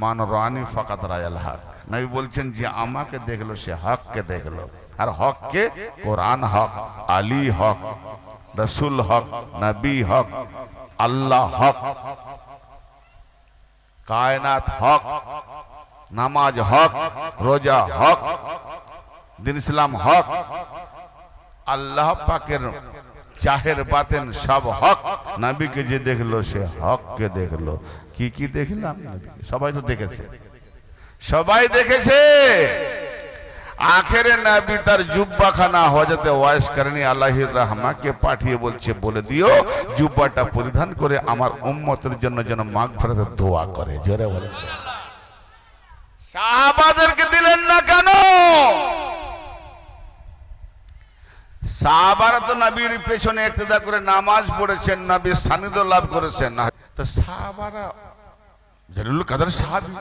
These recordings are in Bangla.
মান রানি ফাকাত রায়াল হক। নবী বলছেন যে আমাকে দেখলো সে হককে দেখলো। আর হককে কোরআন হক, আলী হক, রসুল হক, নবী হক, আল্লাহ হক, কায়নাত হক, নামাজ হক, রোজা হক, দিন ইসলাম হক, আল্লাহ পাকের জাহের বাতেন সব হক। নবীকে যে দেখলো সে হককে দেখলো। কি কি দেখলাম? সবাই তো দেখেছে, সবাই দেখেছে। আখেরে নবী তার জুব্বাখানা হযরত ওয়াইস করনি আলাইহির রহমাকে পাঠিয়ে বলছে, বলে দিও জুব্বাটা পরিধান করে আমার উম্মতের জন্য যেন মাগফিরাতের দোয়া করে। জোরে বলেছে। সাহাবাদেরকে দিলেন না কেন? সাহাবারা তো নবীর পেছনে ইক্তেদা করে নামাজ পড়েছেন, নবীর সান্নিধ্য লাভ করেছেন। তো সাহাবারা জলিলুল কদর সাহাবী,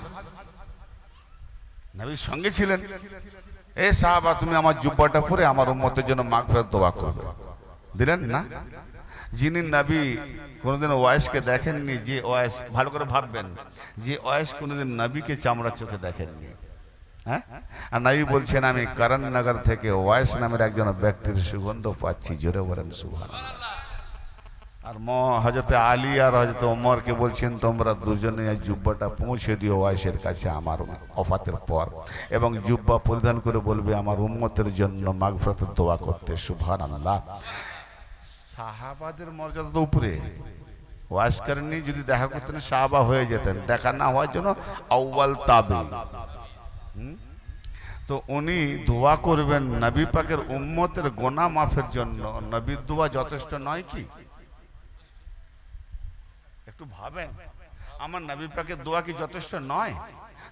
নবীর সঙ্গে ছিলেন। এ সাহাবা, তুমি আমার জুব্বাটা পরে আমার উম্মতের জন্য মাগফিরাত দোয়া করবে। দিলেন না? যিনি নবী কোনদিন ওয়াইসকে দেখেননি, যে ওয়াইস, ভালো করে ভাববেন, যে ওয়াইস কোনদিন নবীকে চামড়া চোখে দেখেননি, হ্যাঁ, আর নবী বলছেন আমি করণনগর থেকে ওয়াইস নামের একজন ব্যক্তির সুগন্ধ পাচ্ছি। জোরে বলেন সুবহানাল্লাহ। আর হযরত আলী আর হযরত ওমরকে বলছেন তোমরা দুজনে জুব্বাটা পৌঁছে দিও ওয়াইসের কাছে আমার ওফাতের পর, এবং জুব্বা পরিধান করে বলবে আমার উম্মতের জন্য মাগফিরাতের দোয়া করতে। সুবহানাল্লাহ। সাহাবাদের মর্যাদা তো উপরে। ওয়াইস করনি যদি দেখা করতেন সাহাবা হয়ে যেতেন, দেখা না হওয়ার জন্য আউয়াল তাবি। তো উনি দোয়া করবেন নবী পাকের উম্মতের গুনাহ মাফের জন্য। নবীর দোয়া যথেষ্ট নয় কি? একটু ভাবেন, আমার নবী পাকের দোয়া কি যথেষ্ট নয়?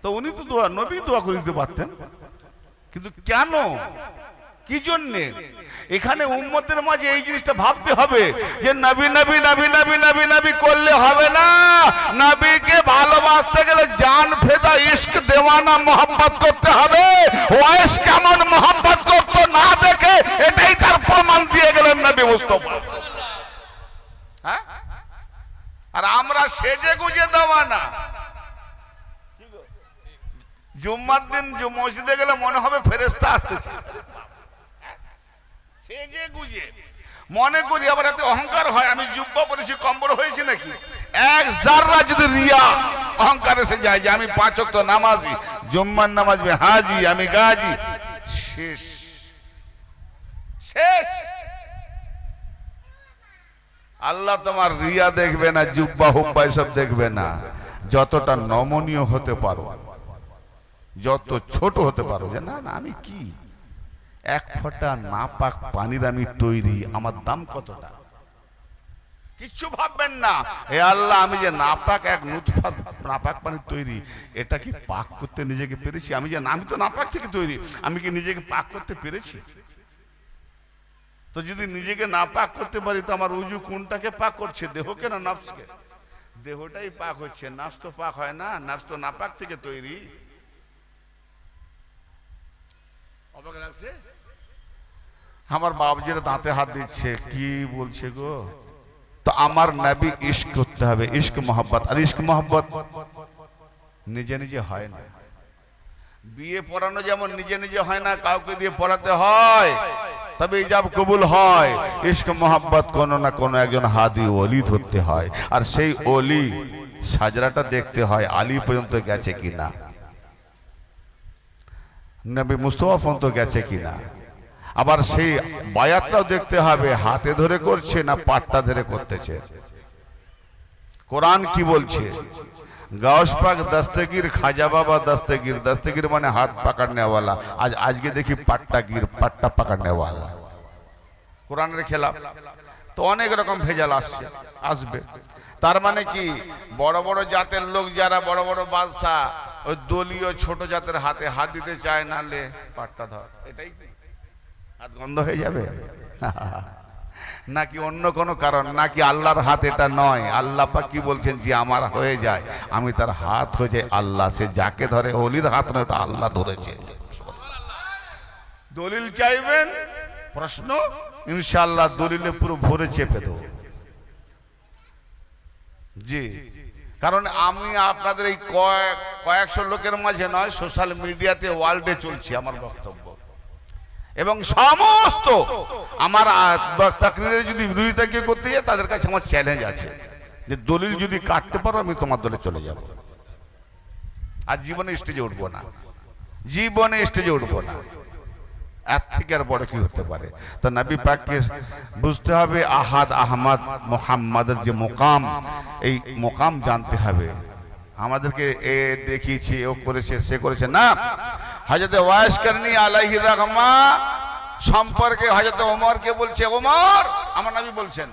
তো উনি তো দোয়া, নবী দোয়া করে দিতে পারতেন, কিন্তু কেন, কি জন্যে? এখানে উম্মতের মাঝে এই জিনিসটা ভাবতে হবে যে নবী নবী নবী নবী নবী নবী করলে হবে না। নবীকে ভালোবাসতে গেলে জান ফেদা ইশক দেওয়ানা মোহাম্মত করতে হবে। ওয়াইস কেমন মোহাম্মত করতো না দেখে এটাই তার প্রমাণ দিয়ে গেলেন নবী মুস্তাফা। হ্যাঁ, আর আমরা সেজে গুজে দেওয়ানা। জুম্মার দিন মসজিদে গেলে মনে হবে ফেরেশতা আসতেছে, সেজে গুজে মনে করি। আবার এত অহংকার হয়, আমি জুব্বা পরেছি কম বড় হয়েছি নাকি? এক জাররা যদি রিয়া অহংকার এসে যায় যে আমি 5 ওয়াক্ত নামাজি, জুম্মার নামাজ মে হাজি, আমি গাজি, শেষ শেষ। আল্লাহ তোমার রিয়া দেখবে না, জুব্বা হুব্বা সব দেখবে না। যতটা নমনীয় হতে পারো, যত ছোট হতে পারো, যে না না আমি কি, এক ফোঁটা নাপাক পানির আমি তৈরি, আমার দাম কতটা, কিচ্ছু ভাববেন না। হে আল্লাহ, আমি যে নাপাক এক নুতফা নাপাক পানির তৈরি, এটা কি পাক করতে নিজেকে পেরেছি? আমি তো নাপাক থেকে তৈরি, আমি কি নিজেকে পাক করতে পেরেছি? তো যদি নিজেকে না পাক করতে পারি, তো আমার উজু কোনটাকে পাক করছে, দেহকে না নফসকে? দেহটাই পাক হচ্ছে, নফস তো পাক হয় না, নফস তো নাপাক থেকে তৈরি। অবাক লাগছে? আমার বাবজিরা দাঁতে হাত দিচ্ছে, কি বলছে গো? তো আমার নবী ইশক করতে হবে, ইশক মোহাব্বত। আর ইশক মোহাব্বত নিজে নিজে হয় না। বিয়ে পড়ানো যেমন নিজে নিজে হয় না, কাউকে দিয়ে পড়াতে হয়, তবে ইজাব কবুল হয়। ইশক মোহাব্বত কোনো না কোনো একজন হাদি ওলি ধরতে হয়, আর সেই ওলি সাজরাটা দেখতে হয় আলী পর্যন্ত গেছে কিনা, নবী মুস্তাফা পর্যন্ত গেছে কিনা। আবার সেই বায়াতটাও দেখতে হবে হাতে ধরে করছে না পাট্টা ধরে করতেছে। কোরআন কি বলছে? গাউস পাক দস্তগীর, খাজা বাবা দস্তগীর। দস্তগীর মানে হাত पकड़ने वाला, আজকে দেখি পাট্টা গির, পাট্টা पकड़ने वाला। কোরআনের খেলাফ। তো অনেক রকম ভেজাল আসবে। তার মানে কি, বড় বড় জাতের লোক যারা, বড় বড় বাদশা, ওই দলীয় ছোট জাতের হাতে হাত দিতে চায় না, লে পাট্টা ধর, এটাই হাত গন্ধ হয়ে যাবে নাকি অন্য কোনো কারণ? নাকি আল্লাহর হাত এটা নয়? আল্লাহ পাক কি বলছেন যে আমার হয়ে যায়, আমি তার হাত হয়ে যায় আল্লাহ। সে যাকে ধরে, ওলির হাত নয়, ওটা আল্লাহ ধরেছে। দলিল চাইবেন, প্রশ্ন ইনশাআল্লাহ দলিলে পুরো ভরে চেপে দেব। জি, কারণ আমি আপনাদের এই কয়েকশো লোকের মাঝে নয়, সোশ্যাল মিডিয়াতে ওয়ার্ল্ডে চলছি আমার বক্তব্য, এবং সমস্ত আমার তাকরীরের যদি বিরোধিতা কেউ করতে যায় তাদের কাছে আমার চ্যালেঞ্জ আছে যে দলিল যদি কাটতে পারো আমি তোমার দলে চলে যাব। আর জীবনে স্টেজে উঠবো না, জীবনে স্টেজে উঠবো না। এর থেকে আর বড় কি হতে পারে? তো নবী পাককে বুঝতে হবে, আহাদ আহমদ মোহাম্মদের যে মোকাম, এই মোকাম জানতে হবে। আমাদেরকে এ দেখিয়েছে, ও করেছে, সে করেছে না। হযরত ওয়াইস করনি আলাইহির রাহমা সম্পর্কে হযরত ওমরকে বলছে, ওমর, আমার নবী বলছেন,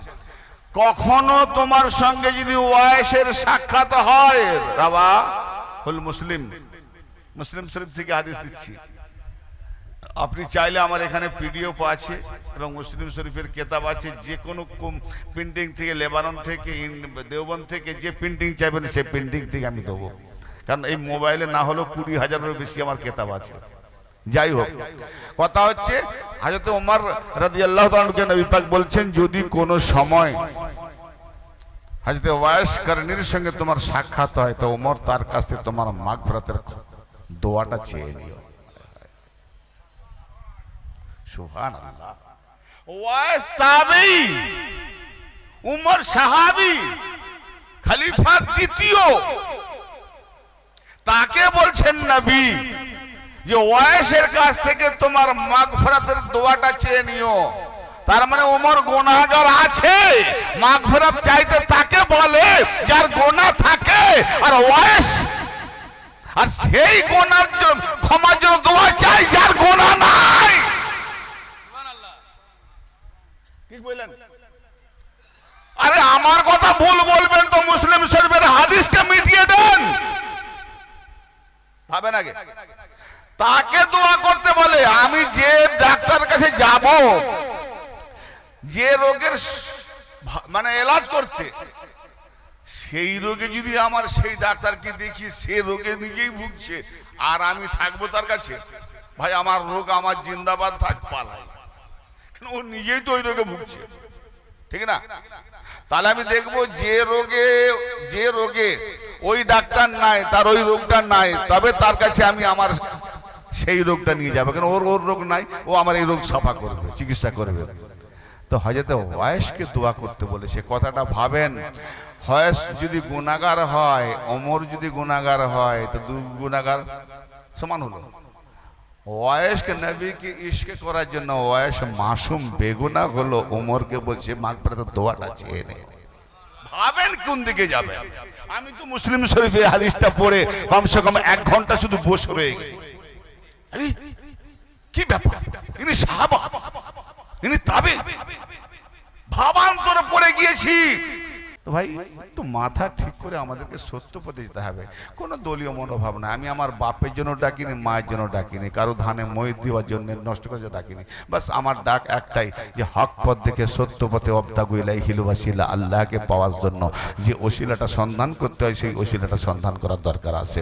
কখনো তোমার সঙ্গে যদি ওয়াইসের সাক্ষাৎ হয়, রাওয়া হুল মুসলিম, মুসলিম শরীফ থেকে হাদিস দিচ্ছি, আপনি চাইলে আমার এখানে পিডিএফ আছে এবং মুসলিম শরীফের কিতাব আছে, যে কোনো প্রিন্টিং থেকে, লেবানন থেকে, দেওবন্দ থেকে যে প্রিন্টিং চাইবেন সেই প্রিন্টিং থেকে আমি দেবো। কারণ এই মোবাইলে না হলেও 20,000-এর বেশি আমার কিতাব আছে। যাই হোক, কথা হচ্ছে হযরত ওমর রাদিয়াল্লাহু তাআলা আনহুকে নবী পাক বলছেন, যদি কোনো সময় হযরত ওয়াইস করনির সঙ্গে তোমার সাক্ষাৎ হয় তো ওমর তার কাছ থেকে তোমার মাগফিরাতের দোয়াটা চেয়ে নিও। সুবহানাল্লাহ। ওয়াইস তাবেঈ, উমর সাহাবী, খলিফা দ্বিতীয়, তাকে বলছেন নবী যে ওয়াইসের কাছ থেকে তোমার মাগফিরাতের দোয়াটা চেয়ে নিও। তার মানে ওমর গুনাহগার আছে, মাগফিরাত চাইতে তাকে বলে যার গুনাহ থাকে, আর ওয়াইস আর সেই গুনার জন্য ক্ষমার জন্য দোয়া চাই যার গুনাহ নাই। কি বলেন? আরে আমার কথা ভুল বলবেন তো মুসলিম শরীফের হাদিসকে মিটিয়ে দেন, ভাবেন আগে। তাকে দোয়া করতে বলে। আমি যে ডাক্তারের কাছে যাব, যে রোগের মানে এলাজ করতে, সেই রোগে যদি আমার সেই ডাক্তারকে দেখি সে রোগে নিজেই ভুগছে আর আমি থাকবো তার কাছে, ভাই আমার রোগ আমার জিন্দাবাদ থাক, পালাই। ও নিজেই তো ওই রোগে ভুগছে, ঠিক না? তাহলে আমি দেখবো যে রোগে ওই ডাক্তার নাই, তার ওই রোগটা নাই, তবে তার কাছে আমি আমার সেই রোগটা নিয়ে যাবো। কেন ওর রোগ নাই, ও আমার এই রোগ সাফা করবে, চিকিৎসা করবে। তো হযরত ওয়াইসকে দোয়া করতে বলেছে। কথাটা ভাবেন, ওয়াইস যদি গুনাহগার হয়, ওমর যদি গুনাহগার হয়, তো দুই গুনাহগার সমান হলো। ওয়াইসকে নবীকে ইশক করার জন্য ওয়াইস মাসুম বেগুনাহ হলো, ওমরকে বলছে মাগফিরাতের দোয়াটা চেয়ে নে। ভাবেন কোন দিকে যাবে? আমি তো মুসলিম শরীফে হাদিসটা পড়ে কমসে কম 1 ঘন্টা শুধু বসে রয়ে গেছি। আরে কি ব্যাপার, ইনি সাহাবা, ইনি তাবে, ভাবান্তরে পড়ে গিয়েছি। তো ভাই একটু মাথা ঠিক করে আমাদেরকে সত্য পথে যেতে হবে। কোনো দলীয় মনোভাব না। আমি আমার বাপের জন্য ডাকিনি, মায়ের জন্য ডাকিনি, কারো ধানে মই দেওয়ার জন্য, নষ্ট করার জন্য ডাকিনি। বাস আমার ডাক একটাই, যে হক পথ দেখে সত্য পথে অবতাগু ইলাইহিল ওয়াসিলা, আল্লাহকে পাওয়ার জন্য যে ওসিলাটা সন্ধান করতে হয় সেই ওসিলাটা সন্ধান করার দরকার আছে।